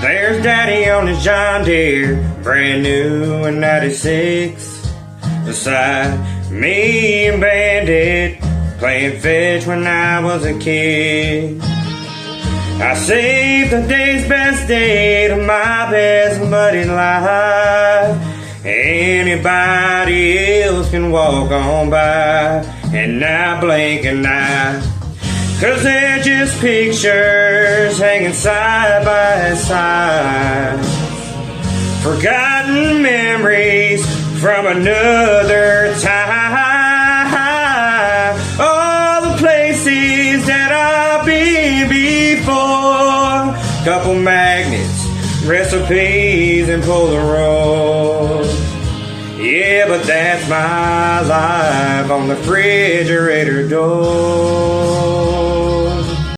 There's Daddy on his John Deere, brand new in '96. Beside me and Bandit, playing fetch when I was a kid. I saved the day's best date of my best buddy's life. Anybody else can walk on by and not blink an eye, 'cause they're just pictures hanging side by side. Forgotten memories from another time. All the places that I've been before. Couple magnets, recipes, and Polaroid. Yeah, but that's my life on the refrigerator door.